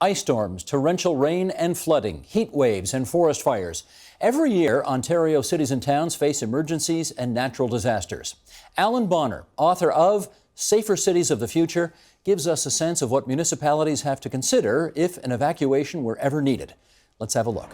Ice storms, torrential rain and flooding, heat waves and forest fires. Every year, Ontario cities and towns face emergencies and natural disasters. Alan Bonner, author of Safer Cities of the Future, gives us a sense of what municipalities have to consider if an evacuation were ever needed. Let's have a look.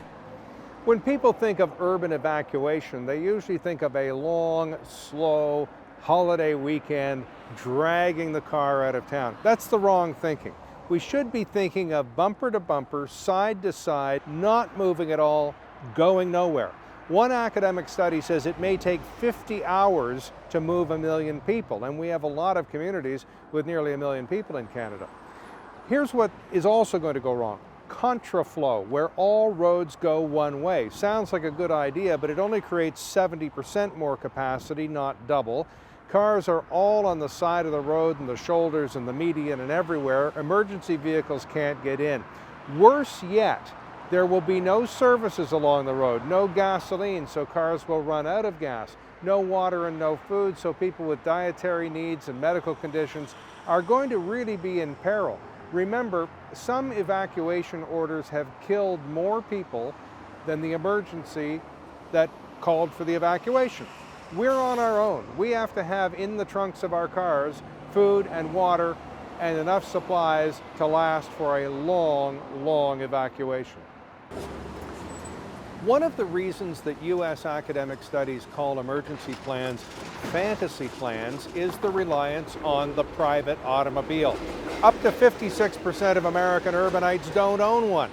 When people think of urban evacuation, they usually think of a long, slow holiday weekend dragging the car out of town. That's the wrong thinking. We should be thinking of bumper to bumper, side to side, not moving at all, going nowhere. One academic study says it may take 50 hours to move 1 million people, and we have a lot of communities with nearly 1 million people in Canada. Here's what is also going to go wrong. Contraflow, where all roads go one way. Sounds like a good idea, but it only creates 70% more capacity, not double. Cars are all on the side of the road and the shoulders and the median and everywhere. Emergency vehicles can't get in. Worse yet, there will be no services along the road, no gasoline, so cars will run out of gas, no water and no food, so people with dietary needs and medical conditions are going to really be in peril. Remember, some evacuation orders have killed more people than the emergency that called for the evacuation. We're on our own. We have to have in the trunks of our cars food and water and enough supplies to last for a long, long evacuation. One of the reasons that U.S. academic studies call emergency plans fantasy plans is the reliance on the private automobile. Up to 56% of American urbanites don't own one.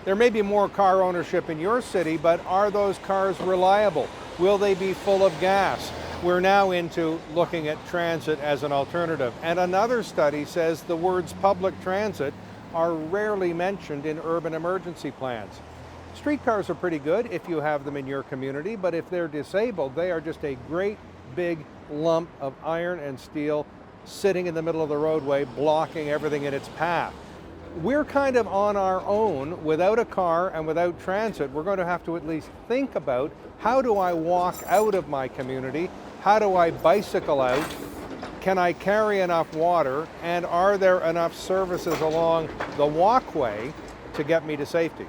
There may be more car ownership in your city, but are those cars reliable? Will they be full of gas? We're now into looking at transit as an alternative. And another study says the words public transit are rarely mentioned in urban emergency plans. Streetcars are pretty good if you have them in your community, but if they're disabled, they are just a great big lump of iron and steel sitting in the middle of the roadway, blocking everything in its path. We're kind of on our own without a car and without transit. We're going to have to at least think about, how do I walk out of my community? How do I bicycle out? Can I carry enough water? And are there enough services along the walkway to get me to safety?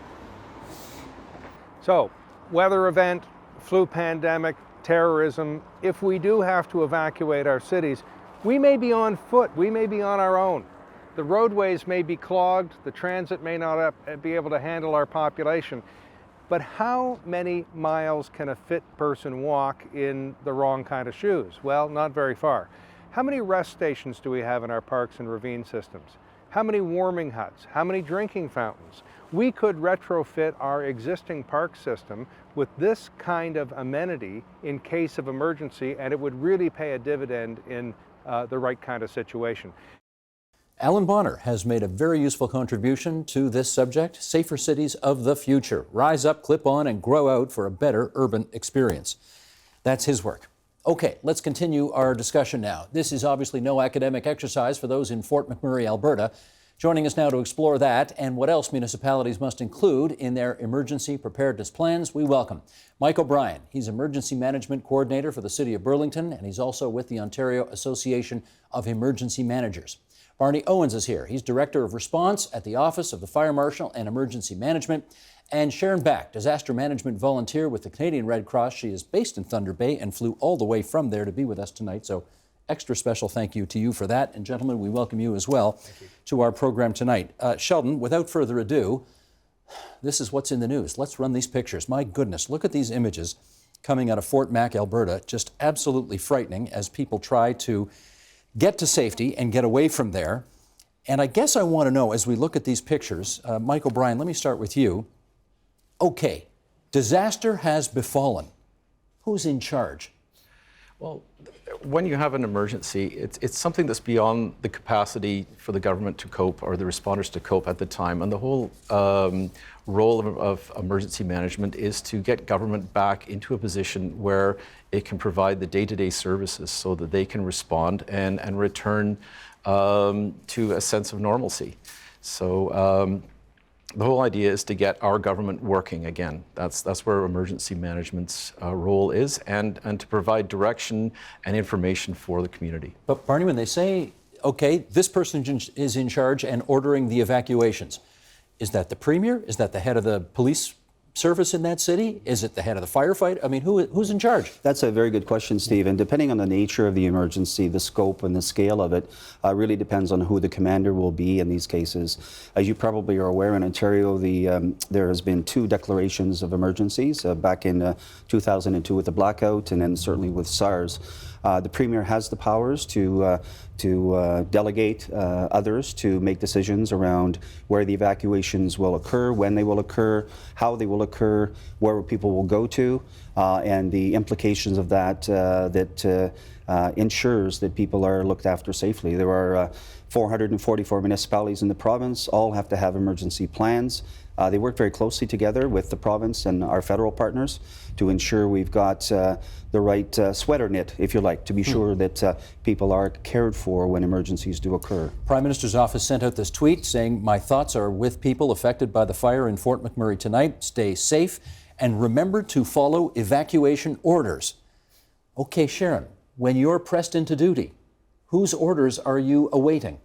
So, weather event, flu pandemic, terrorism, if we do have to evacuate our cities, we may be on foot, we may be on our own. The roadways may be clogged, the transit may not be able to handle our population. But how many miles can a fit person walk in the wrong kind of shoes? Well, not very far. How many rest stations do we have in our parks and ravine systems? How many warming huts? How many drinking fountains? We could retrofit our existing park system with this kind of amenity in case of emergency, and it would really pay a dividend in the right kind of situation. Alan Bonner has made a very useful contribution to this subject, Safer Cities of the Future. Rise up, clip on, and grow out for a better urban experience. That's his work. Okay, let's continue our discussion now. This is obviously no academic exercise for those in Fort McMurray, Alberta. Joining us now to explore that and what else municipalities must include in their emergency preparedness plans, we welcome Mike O'Brien. He's Emergency Management Coordinator for the City of Burlington, and he's also with the Ontario Association of Emergency Managers. Barney Owens is here. He's Director of Response at the Office of the Fire Marshal and Emergency Management. And Sharon Back, Disaster Management Volunteer with the Canadian Red Cross. She is based in Thunder Bay and flew all the way from there to be with us tonight. So extra special thank you to you for that. And gentlemen, we welcome you as well to our program tonight. Sheldon, without further ado, this is what's in the news. Let's run these pictures. My goodness, look at these images coming out of Fort Mac, Alberta. Just absolutely frightening as people try to get to safety and get away from there. And I guess I want to know, as we look at these pictures, Mike O'Brien, let me start with you. Okay, disaster has befallen. Who's in charge? Well, when you have an emergency, it's something that's beyond the capacity for the government to cope or the responders to cope at the time. And the whole role of emergency management is to get government back into a position where it can provide the day-to-day services so that they can respond and return to a sense of normalcy. So the whole idea is to get our government working again. That's where emergency management's role is, and to provide direction and information for the community. But Barney, when they say, okay, this person is in charge and ordering the evacuations, Is that the premier? Is that the head of the police service in that city? Is it the head of the firefight? I mean, who's in charge? That's a very good question, Steve. And depending on the nature of the emergency, the scope and the scale of it, really depends on who the commander will be in these cases. As you probably are aware, in Ontario, there has been 2 declarations of emergencies back in 2002 with the blackout, and then certainly with SARS. The Premier has the powers to delegate others to make decisions around where the evacuations will occur, when they will occur, how they will occur, where people will go to, and the implications of that ensures that people are looked after safely. There are 444 municipalities in the province, all have to have emergency plans. They work very closely together with the province and our federal partners to ensure we've got the right sweater knit, if you like, to be sure that people are cared for when emergencies do occur. Prime Minister's office sent out this tweet saying, "My thoughts are with people affected by the fire in Fort McMurray tonight. Stay safe and remember to follow evacuation orders." Okay, Sharon, when you're pressed into duty, whose orders are you awaiting?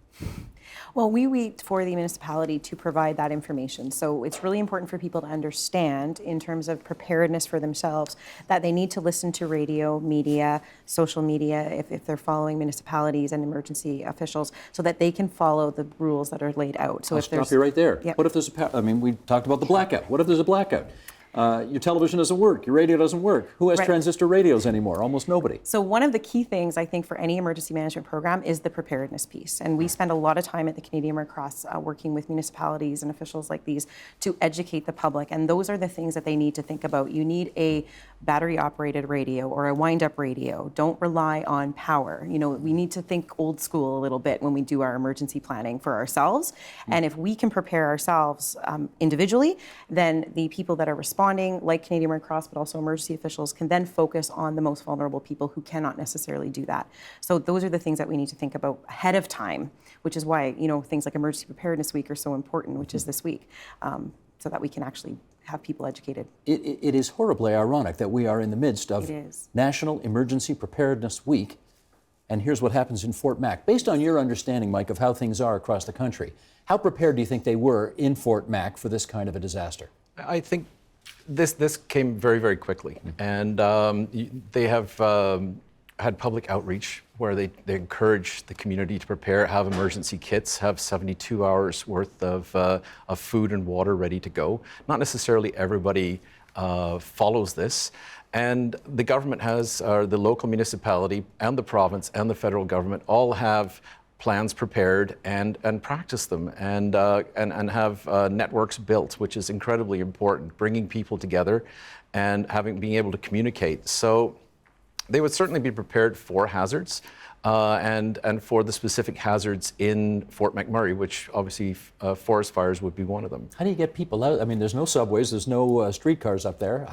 Well, we wait for the municipality to provide that information. So it's really important for people to understand, in terms of preparedness for themselves, that they need to listen to radio, media, social media, if they're following municipalities and emergency officials, so that they can follow the rules that are laid out. So I'll stop you right there. Yep. What if there's we talked about the blackout. What if there's a blackout? Your television doesn't work, your radio doesn't work. Who has transistor radios anymore? Almost nobody. So one of the key things, I think, for any emergency management program is the preparedness piece. And we spend a lot of time at the Canadian Red Cross working with municipalities and officials like these to educate the public. And those are the things that they need to think about. You need a battery-operated radio or a wind-up radio. Don't rely on power. You know, we need to think old school a little bit when we do our emergency planning for ourselves. And if we can prepare ourselves individually, then the people that are responding, like Canadian Red Cross, but also emergency officials, can then focus on the most vulnerable people who cannot necessarily do that. So those are the things that we need to think about ahead of time, which is why, you know, things like Emergency Preparedness Week are so important, which is this week, so that we can actually have people educated. It is horribly ironic that we are in the midst of National Emergency Preparedness Week, and here's what happens in Fort Mac. Based on your understanding, Mike, of how things are across the country, how prepared do you think they were in Fort Mac for this kind of a disaster? I think this came very, very quickly, and they have had public outreach where they encourage the community to prepare, have emergency kits, have 72 hours worth of food and water ready to go. Not necessarily everybody follows this, and the government has, the local municipality and the province and the federal government all have plans prepared and practice them and have networks built, which is incredibly important, bringing people together and being able to communicate. So they would certainly be prepared for hazards and for the specific hazards in Fort McMurray, which obviously forest fires would be one of them. How do you get people out? I mean, there's no subways, there's no streetcars up there.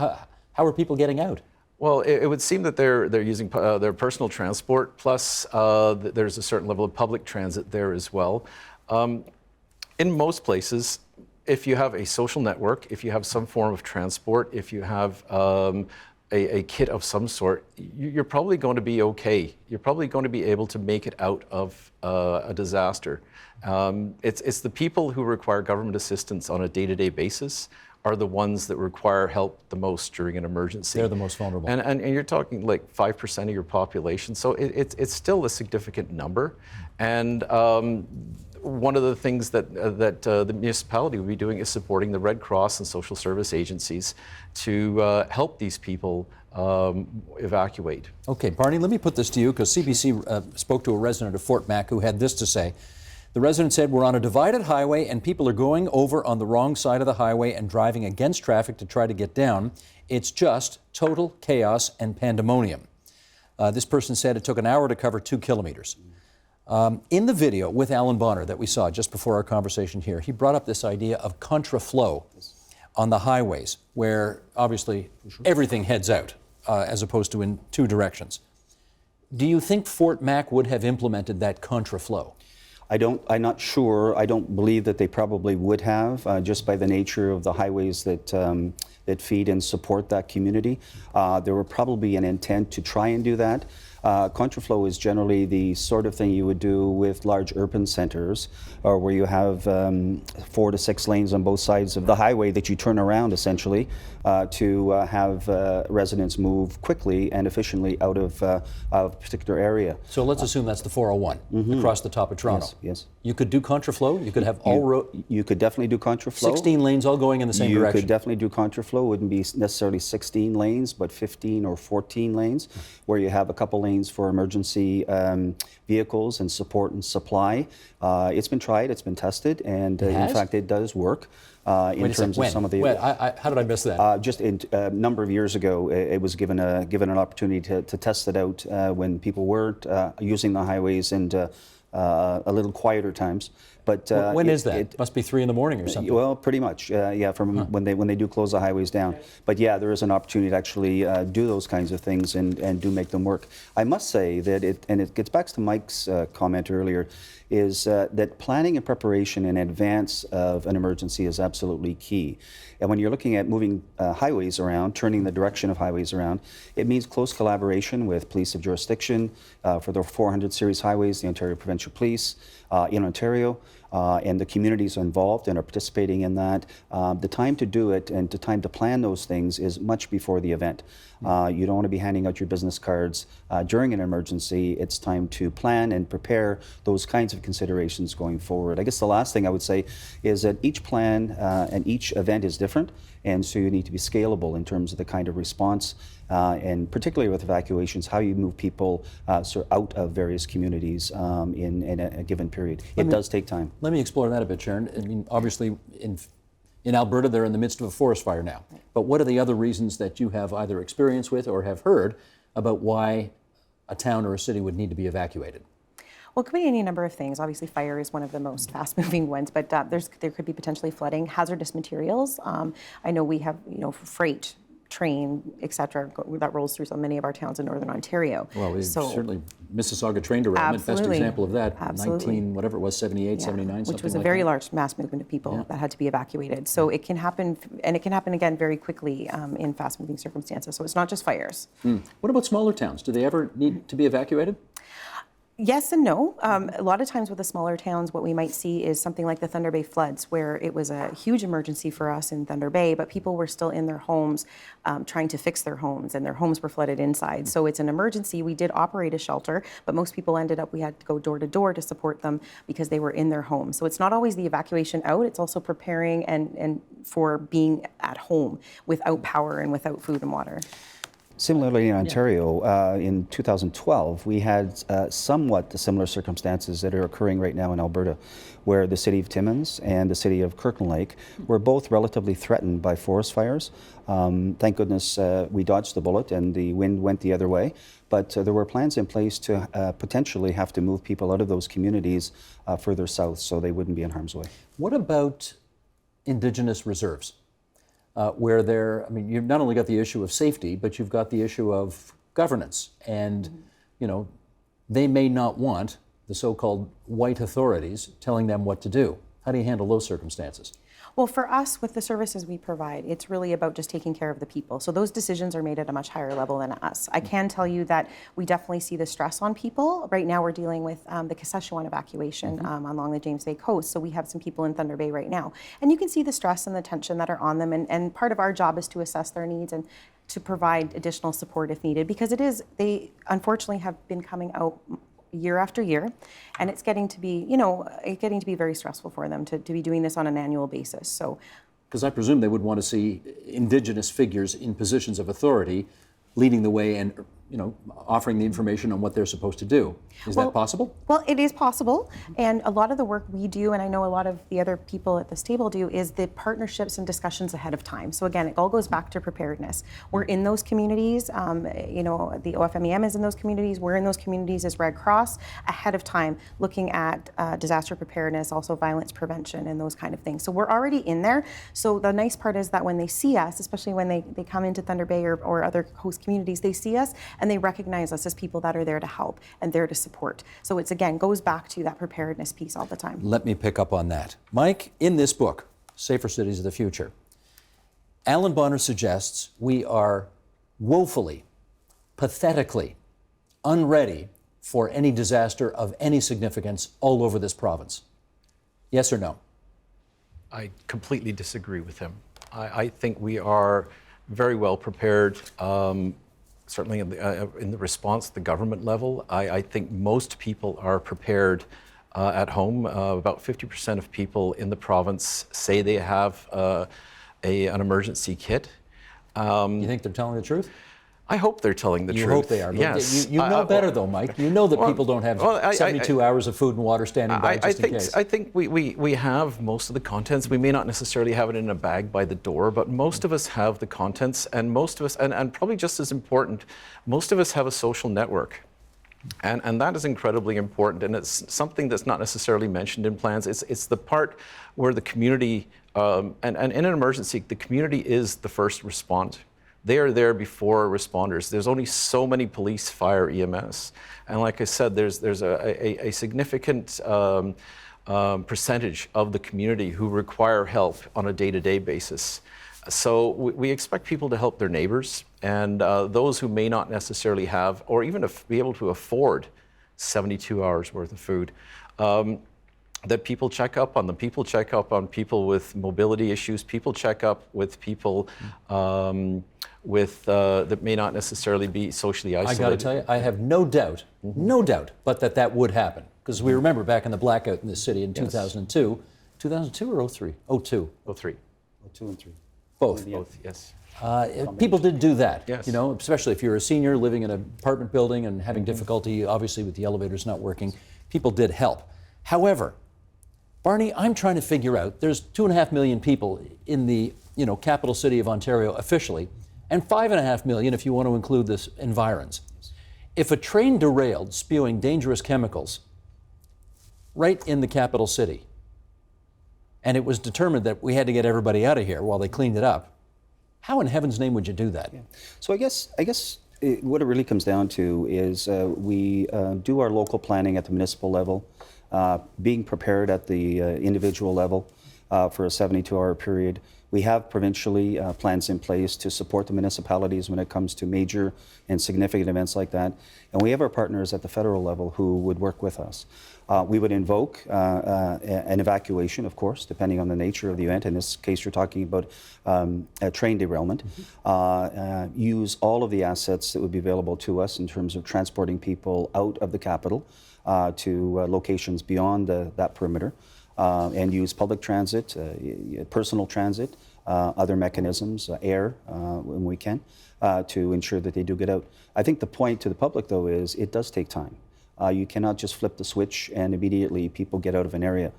How are people getting out? Well, it would seem that they're using their personal transport, plus there's a certain level of public transit there as well. In most places, if you have a social network, if you have some form of transport, if you have a kit of some sort, you're probably going to be okay. You're probably going to be able to make it out of a disaster. It's the people who require government assistance on a day-to-day basis are the ones that require help the most during an emergency. They're the most vulnerable. And you're talking like 5% of your population, so it's still a significant number. And one of the things that the municipality will be doing is supporting the Red Cross and social service agencies to help these people evacuate. Okay, Barney, let me put this to you, because CBC spoke to a resident of Fort Mac who had this to say. The resident said, "We're on a divided highway and people are going over on the wrong side of the highway and driving against traffic to try to get down. It's just total chaos and pandemonium." This person said it took an hour to cover 2 kilometers. In the video with Alan Bonner that we saw just before our conversation here, he brought up this idea of contraflow on the highways, where obviously everything heads out as opposed to in 2 directions. Do you think Fort Mac would have implemented that contraflow? I'm not sure. I don't believe that they probably would have, just by the nature of the highways that feed and support that community. There were probably an intent to try and do that. Contraflow is generally the sort of thing you would do with large urban centers, or where you have 4 to 6 lanes on both sides of the highway that you turn around essentially to have residents move quickly and efficiently out of a particular area. So let's assume that's the 401 across the top of Toronto. Yes. You could do contraflow. You could have You could definitely do contraflow. 16 lanes all going in the same You direction. could definitely do contraflow. It wouldn't be necessarily 16 lanes, but 15 or 14 lanes, where you have a couple lanes for emergency vehicles and support and supply. It's been tried, it's been tested, and in fact, it does work in terms of some of the. How did I miss that? Just a number of years ago, it was given an opportunity to test it out when people weren't using the highways and a little quieter times. But when is that? It must be 3 in the morning or something. Well, pretty much, yeah. From when they do close the highways down. But yeah, there is an opportunity to actually do those kinds of things and do make them work. I must say that it gets back to Mike's comment earlier, is that planning and preparation in advance of an emergency is absolutely key. And when you're looking at moving highways around, turning the direction of highways around, it means close collaboration with police of jurisdiction for the 400 series highways, the Ontario Provincial Police in Ontario, and the communities involved and are participating in that. The time to do it and the time to plan those things is much before the event. You don't want to be handing out your business cards during an emergency. It's time to plan and prepare those kinds of considerations going forward. I guess the last thing I would say is that each plan and each event is different, and so you need to be scalable in terms of the kind of response, and particularly with evacuations, how you move people out of various communities in a given period. It does take time. Let me explore that a bit, Sharon. I mean, obviously, in Alberta, they're in the midst of a forest fire now. But what are the other reasons that you have either experience with or have heard about why a town or a city would need to be evacuated? Well, it could be any number of things. Obviously, fire is one of the most fast-moving ones, but there could be potentially flooding, hazardous materials. I know we have, freight, train, et cetera, that rolls through so many of our towns in Northern Ontario. Well, certainly Mississauga train derailment, best example of that. Absolutely. 19, whatever it was, 78, 79, something like that. Which was a very large mass movement of people that had to be evacuated. So it can happen, and it can happen again very quickly in fast-moving circumstances. So it's not just fires. What about smaller towns? Do they ever need to be evacuated? Yes and no. A lot of times with the smaller towns, what we might see is something like the Thunder Bay floods, where it was a huge emergency for us in Thunder Bay, but people were still in their homes trying to fix their homes, and their homes were flooded inside. So it's an emergency. We did operate a shelter, but most people ended up, we had to go door to door to support them because they were in their homes. So it's not always the evacuation out, it's also preparing and for being at home without power and without food and water. Similarly, in Ontario, in 2012, we had somewhat the similar circumstances that are occurring right now in Alberta, where the city of Timmins and the city of Kirkland Lake were both relatively threatened by forest fires. Thank goodness we dodged the bullet and the wind went the other way, but there were plans in place to potentially have to move people out of those communities further south so they wouldn't be in harm's way. What about Indigenous reserves? Where you've not only got the issue of safety, but you've got the issue of governance. And, they may not want the so-called white authorities telling them what to do. How do you handle those circumstances? Well, for us, with the services we provide, it's really about just taking care of the people. So those decisions are made at a much higher level than us. I can tell you that we definitely see the stress on people. Right now, we're dealing with the Saskatchewan evacuation along the James Bay coast. So we have some people in Thunder Bay right now. And you can see the stress and the tension that are on them. And part of our job is to assess their needs and to provide additional support if needed, because they unfortunately have been coming out year after year, and it's getting to be, very stressful for them to be doing this on an annual basis. So, because I presume they would want to see Indigenous figures in positions of authority leading the way and, offering the information on what they're supposed to do. Is that possible? Well, it is possible, and a lot of the work we do, and I know a lot of the other people at this table do, is the partnerships and discussions ahead of time. So again, it all goes back to preparedness. We're in those communities, the OFMEM is in those communities, we're in those communities as Red Cross ahead of time, looking at disaster preparedness, also violence prevention and those kind of things. So we're already in there. So the nice part is that when they see us, especially when they come into Thunder Bay or other host communities, they see us and they recognize us as people that are there to help and there to support. So it's, again, goes back to that preparedness piece all the time. Let me pick up on that. Mike, in this book, Safer Cities of the Future, Alan Bonner suggests we are woefully, pathetically unready for any disaster of any significance all over this province? Yes or no? I completely disagree with him. I think we are very well prepared, certainly in the response at the government level. I think most people are prepared at home. About 50% of people in the province say they have an emergency kit. You think they're telling the truth? I hope they're telling the truth. You hope they are. But yes. You know better, though, Mike. You know that people don't have 72 hours of food and water standing by just in case. I think we have most of the contents. We may not necessarily have it in a bag by the door, but most of us have the contents, and most of us, and probably just as important, most of us have a social network. And that is incredibly important, and it's something that's not necessarily mentioned in plans. It's the part where the community, and in an emergency, the community is the first respond. They are there before responders. There's only so many police, fire, EMS. And like I said, there's a significant percentage of the community who require help on a day-to-day basis. So we expect people to help their neighbors, and those who may not necessarily have, or even be able to afford 72 hours worth of food, that people check up on them. People check up on people with mobility issues. People check up with people that may not necessarily be socially isolated. I got to tell you, I have no doubt, but that would happen. Because we remember back in the blackout in this city in 2002, 2002 or 03? 02. 03. 2 and 3. Both. Both, yes. People did do that, Yes. you know, especially if you're a senior living in an apartment building and having difficulty, obviously, with the elevators not working. People did help. However, Barney, I'm trying to figure out, there's 2.5 million people in the capital city of Ontario officially, and 5.5 million if you want to include this environs. If a train derailed spewing dangerous chemicals right in the capital city, and it was determined that we had to get everybody out of here while they cleaned it up, how in heaven's name would you do that? Yeah. So I guess what it really comes down to is we do our local planning at the municipal level, being prepared at the individual level for a 72-hour period. We have provincially plans in place to support the municipalities when it comes to major and significant events like that. And we have our partners at the federal level who would work with us. We would invoke an evacuation, of course, depending on the nature of the event. In this case, you're talking about a train derailment. Use all of the assets that would be available to us in terms of transporting people out of the capital to locations beyond that perimeter. And use public transit, personal transit, other mechanisms, air when we can, to ensure that they do get out. I think the point to the public, though, is it does take time. You cannot just flip the switch and immediately people get out of an area.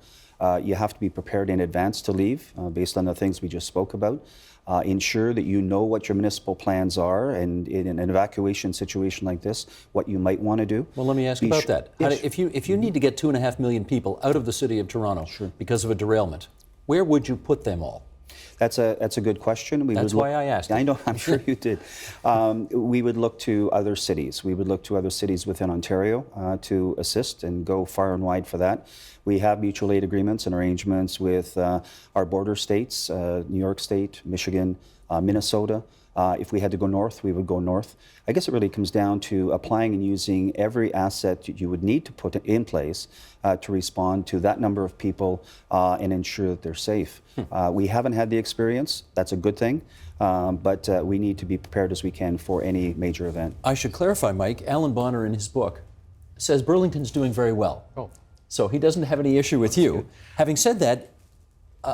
You have to be prepared in advance to leave based on the things we just spoke about. Ensure that you know what your municipal plans are, and in an evacuation situation like this, what you might want to do. Well, let me ask about that. If you need to get 2.5 million people out of the city of Toronto because of a derailment, where would you put them all? That's a good question. That's why I asked. I know, I'm sure you did. We would look to other cities. We would look to other cities within Ontario to assist and go far and wide for that. We have mutual aid agreements and arrangements with our border states, New York State, Michigan, Minnesota. If we had to go north, we would go north. I guess it really comes down to applying and using every asset you would need to put in place to respond to that number of people and ensure that they're safe. We haven't had the experience. That's a good thing. But we need to be prepared as we can for any major event. I should clarify, Mike, Alan Bonner in his book says Burlington's doing very well. Oh. So he doesn't have any issue with you. Having said that,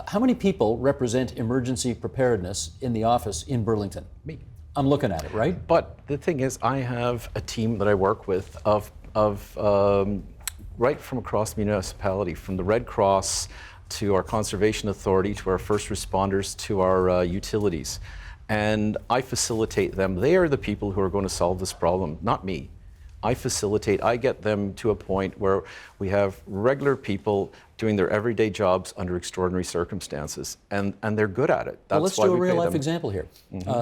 how many people represent emergency preparedness in the office in Burlington? Me. I'm looking at it, right? But the thing is, I have a team that I work with of right from across the municipality, from the Red Cross to our Conservation Authority, to our first responders, to our utilities. And I facilitate them. They are the people who are going to solve this problem, not me. I facilitate, I get them to a point where we have regular people doing their everyday jobs under extraordinary circumstances, and they're good at it. That's well, let's why do a we pay real-life them. example here.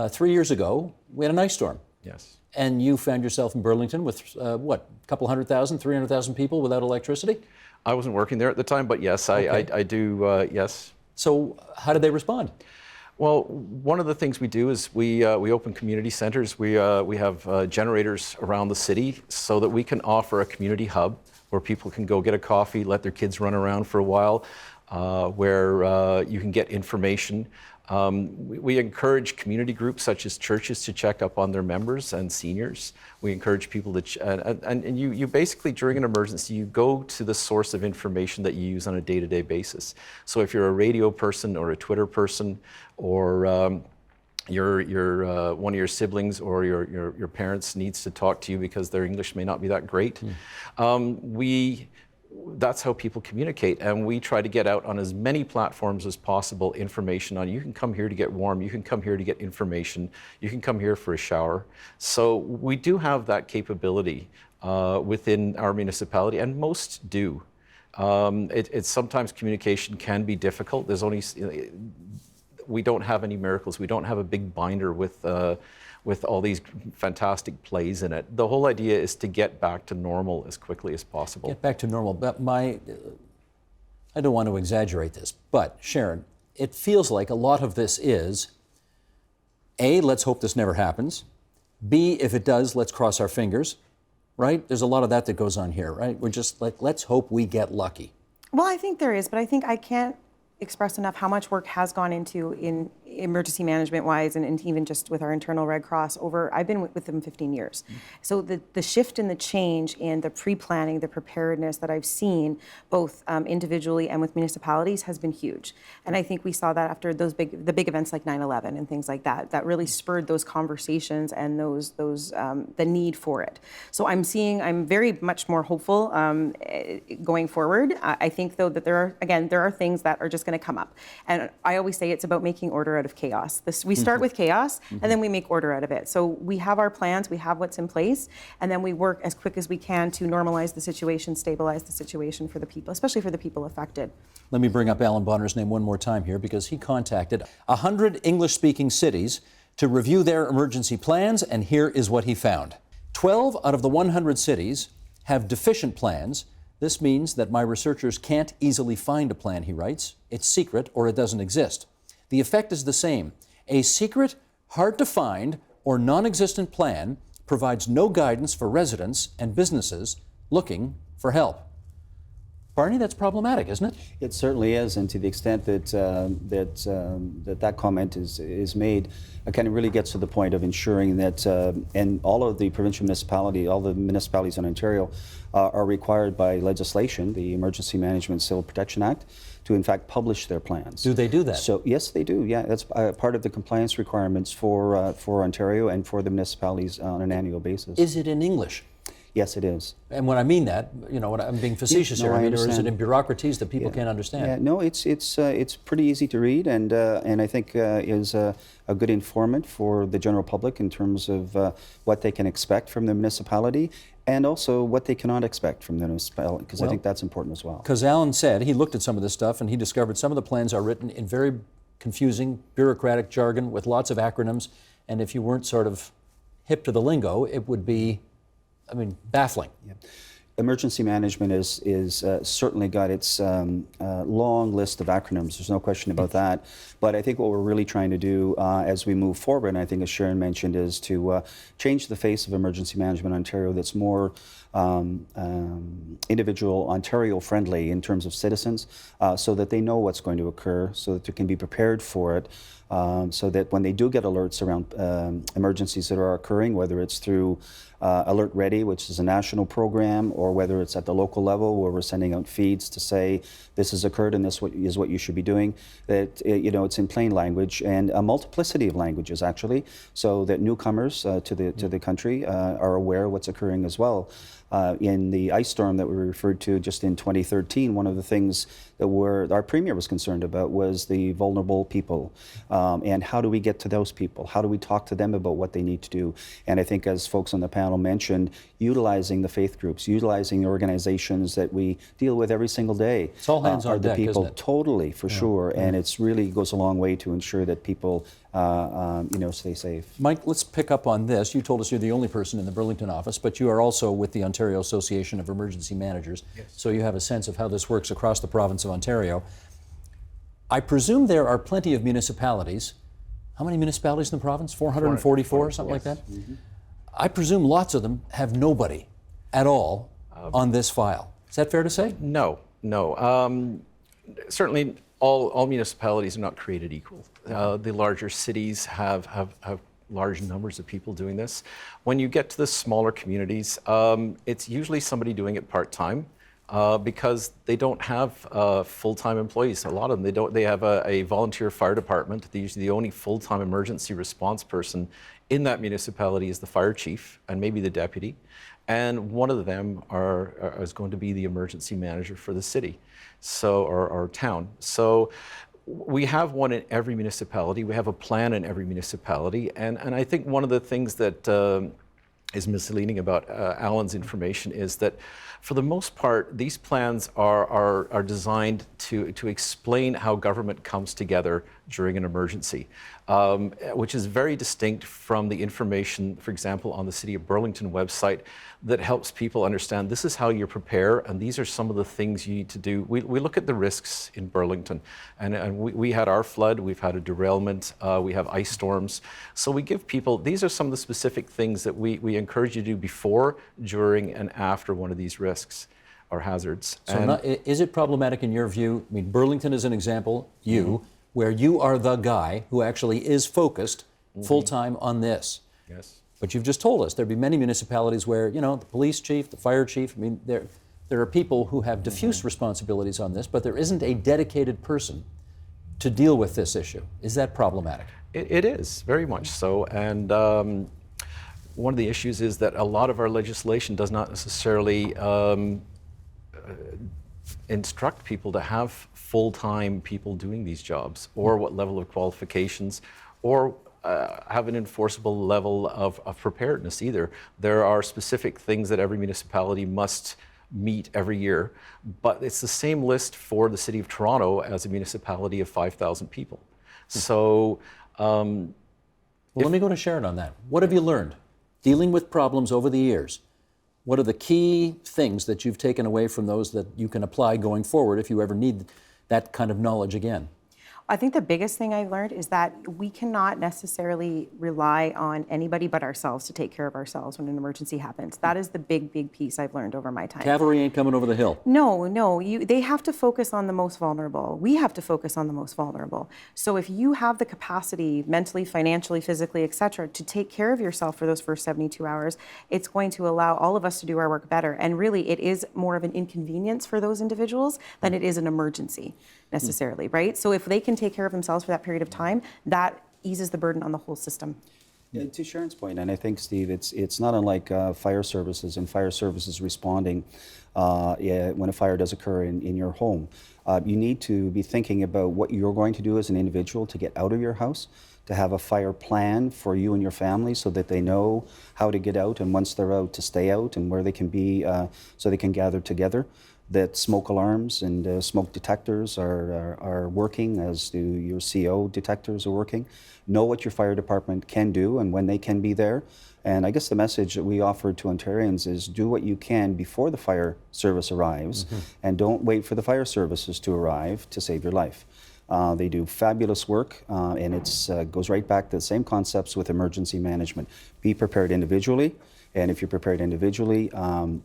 3 years ago, we had a nice storm. Yes. And you found yourself in Burlington with, what, a couple 100,000, 300,000 people without electricity? I wasn't working there at the time, but yes, I do, yes. So how did they respond? Well, one of the things we do is we open community centers. We have generators around the city so that we can offer a community hub where people can go get a coffee, let their kids run around for a while, where you can get information. We encourage community groups such as churches to check up on their members and seniors. We encourage people to, and you basically, during an emergency, you go to the source of information that you use on a day-to-day basis. So if you're a radio person or a Twitter person, or your one of your siblings or your parents needs to talk to you because their English may not be that great, that's how people communicate, and we try to get out on as many platforms as possible information on, you can come here to get warm, you can come here to get information, you can come here for a shower. So we do have that capability within our municipality, and most do. It's sometimes communication can be difficult. There's only, we don't have any miracles. We don't have a big binder with all these fantastic plays in it. The whole idea is to get back to normal as quickly as possible. Get back to normal. But I don't want to exaggerate this, but Sharon, it feels like a lot of this is, A, let's hope this never happens. B, if it does, let's cross our fingers, right? There's a lot of that goes on here, right? We're just like, let's hope we get lucky. Well, I think there is, but I think I can't express enough how much work has gone into in emergency management wise, and even just with our internal Red Cross I've been with them 15 years. So the shift and the change and the pre-planning, the preparedness that I've seen both individually and with municipalities has been huge. And I think we saw that after the big events like 9/11 and things like that, that really spurred those conversations and the need for it. So I'm very much more hopeful going forward. I think though that there are things that are just going to come up. And I always say it's about making order out of chaos. We start with chaos, and then we make order out of it. So we have our plans, we have what's in place, and then we work as quick as we can to normalize the situation, stabilize the situation for the people, especially for the people affected. Let me bring up Alan Bonner's name one more time here, because he contacted 100 English-speaking cities to review their emergency plans, and here is what he found. 12 out of the 100 cities have deficient plans. This means that my researchers can't easily find a plan, he writes. It's secret or it doesn't exist. The effect is the same. A secret, hard to find, or non-existent plan provides no guidance for residents and businesses looking for help. Barney, that's problematic, isn't it? It certainly is, and to the extent that that comment is made, it kind of really gets to the point of ensuring that, and all of the provincial municipality, all the municipalities in Ontario are required by legislation, the Emergency Management Civil Protection Act, to in fact publish their plans. Do they do that? So yes, they do. Yeah, that's part of the compliance requirements for Ontario and for the municipalities on an annual basis. Is it in English? Yes, it is. And when I mean that, I'm being facetious here. I mean, or is it in bureaucraties that people can't understand? Yeah, no, it's pretty easy to read, and I think is a good informant for the general public in terms of what they can expect from the municipality, and also what they cannot expect from the municipality, because I think that's important as well. Because Alan said he looked at some of this stuff and he discovered some of the plans are written in very confusing bureaucratic jargon with lots of acronyms, and if you weren't sort of hip to the lingo, it would be, baffling. Yeah. Emergency management is certainly got its long list of acronyms. There's no question about that. But I think what we're really trying to do as we move forward, and I think as Sharon mentioned, is to change the face of emergency management in Ontario that's more individual Ontario friendly in terms of citizens, so that they know what's going to occur, so that they can be prepared for it, so that when they do get alerts around emergencies that are occurring, whether it's through Alert Ready, which is a national program, or whether it's at the local level where we're sending out feeds to say this has occurred and this is what you should be doing, that it's in plain language and a multiplicity of languages actually, so that newcomers to the country are aware of what's occurring as well. In the ice storm that we referred to just in 2013, one of the things that our Premier was concerned about was the vulnerable people, and how do we get to those people? How do we talk to them about what they need to do? And I think, as folks on the panel mentioned, utilizing the faith groups, utilizing the organizations that we deal with every single day. It's all hands on deck, people, isn't it? Totally, for sure. And it's really goes a long way to ensure that people stay safe. Mike, let's pick up on this. You told us you're the only person in the Burlington office, but you are also with the Ontario Association of Emergency Managers, yes. So you have a sense of how this works across the province of Ontario. I presume there are plenty of municipalities how many municipalities in the province? 444, something like that? I presume lots of them have nobody at all on this file. Is that fair to say? No. Certainly, all municipalities are not created equal. The larger cities have large numbers of people doing this. When you get to the smaller communities, it's usually somebody doing it part-time because they don't have full-time employees. A lot of them, they have a volunteer fire department. They're usually the only full-time emergency response person in that municipality is the fire chief and maybe the deputy. And one of them is going to be the emergency manager for the city, or town. So we have one in every municipality. We have a plan in every municipality. And I think one of the things that is misleading about Alan's information is that for the most part, these plans are designed to explain how government comes together during an emergency, which is very distinct from the information, for example, on the City of Burlington website that helps people understand this is how you prepare and these are some of the things you need to do. We look at the risks in Burlington and we had our flood, we've had a derailment, we have ice storms. So we give people, these are some of the specific things that we encourage you to do before, during, and after one of these risks or hazards. So is it problematic in your view? I mean, Burlington is an example, where you are the guy who actually is focused full-time on this. Yes. But you've just told us there'd be many municipalities where, the police chief, the fire chief, I mean, there are people who have diffuse responsibilities on this, but there isn't a dedicated person to deal with this issue. Is that problematic? It is, very much so. And one of the issues is that a lot of our legislation does not necessarily instruct people to have full-time people doing these jobs, or what level of qualifications, or have an enforceable level of preparedness either. There are specific things that every municipality must meet every year, but it's the same list for the City of Toronto as a municipality of 5,000 people. So, let me go to Sharon on that. What have you learned dealing with problems over the years? What are the key things that you've taken away from those that you can apply going forward if you ever need that kind of knowledge again? I think the biggest thing I've learned is that we cannot necessarily rely on anybody but ourselves to take care of ourselves when an emergency happens. That is the big piece I've learned over my time. Cavalry ain't coming over the hill. No, they have to focus on the most vulnerable. We have to focus on the most vulnerable. So if you have the capacity, mentally, financially, physically, etc., to take care of yourself for those first 72 hours, it's going to allow all of us to do our work better. And really, it is more of an inconvenience for those individuals than it is an emergency necessarily, right? So if they can take care of themselves for that period of time, that eases the burden on the whole system. Yeah, to Sharon's point, and I think, Steve, it's not unlike fire services and fire services responding when a fire does occur in your home. You need to be thinking about what you're going to do as an individual to get out of your house, to have a fire plan for you and your family so that they know how to get out, and once they're out, to stay out, and where they can be so they can gather together. That smoke alarms and smoke detectors are working, as do your CO detectors are working. Know what your fire department can do and when they can be there. And I guess the message that we offer to Ontarians is do what you can before the fire service arrives, and don't wait for the fire services to arrive to save your life. They do fabulous work, and it goes right back to the same concepts with emergency management. Be prepared individually. And if you're prepared individually,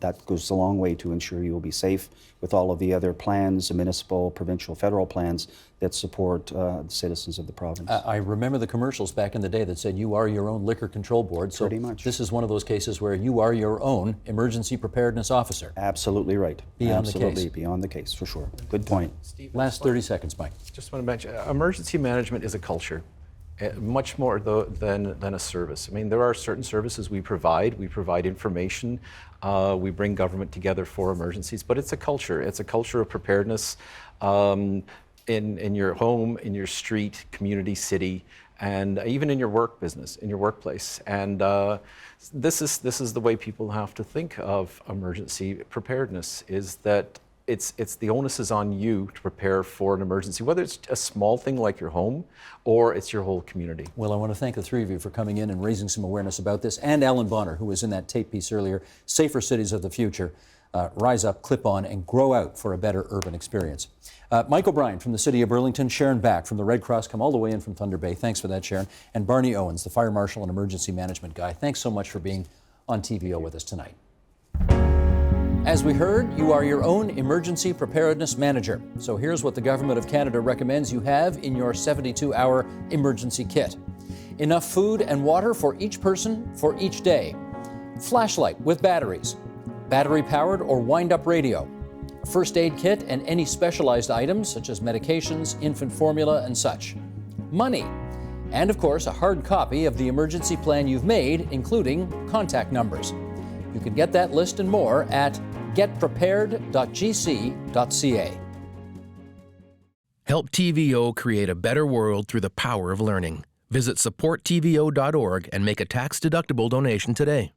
that goes a long way to ensure you will be safe with all of the other plans, the municipal, provincial, federal plans that support the citizens of the province. I remember the commercials back in the day that said you are your own liquor control board. So pretty much. This is one of those cases where you are your own emergency preparedness officer. Absolutely right. Beyond the Absolutely case. beyond the case, for sure. Good point. Steve, Last 30 seconds, Mike. just want to mention, emergency management is a culture. Much more than a service. I mean, there are certain services we provide. We provide information. We bring government together for emergencies. But it's a culture. It's a culture of preparedness in your home, in your street, community, city, and even in your work business, in your workplace. And this is the way people have to think of emergency preparedness. Is that it's the onus is on you to prepare for an emergency, whether it's a small thing like your home or it's your whole community. Well, I want to thank the three of you for coming in and raising some awareness about this, and Alan Bonner, who was in that tape piece earlier, Safer Cities of the Future. rise up, clip on, and grow out for a better urban experience. Mike O'Brien from the City of Burlington, Sharon Back from the Red Cross, come all the way in from Thunder Bay. Thanks for that, Sharon. And Barney Owens, the Fire Marshal and Emergency Management guy. Thanks so much for being on TVO with us tonight. As we heard, you are your own emergency preparedness manager. So here's what the Government of Canada recommends you have in your 72-hour emergency kit. Enough food and water for each person for each day. Flashlight with batteries. Battery-powered or wind-up radio. First aid kit and any specialized items such as medications, infant formula, and such. Money. And of course, a hard copy of the emergency plan you've made, including contact numbers. You can get that list and more at getprepared.gc.ca. Help TVO create a better world through the power of learning. Visit supporttvo.org and make a tax-deductible donation today.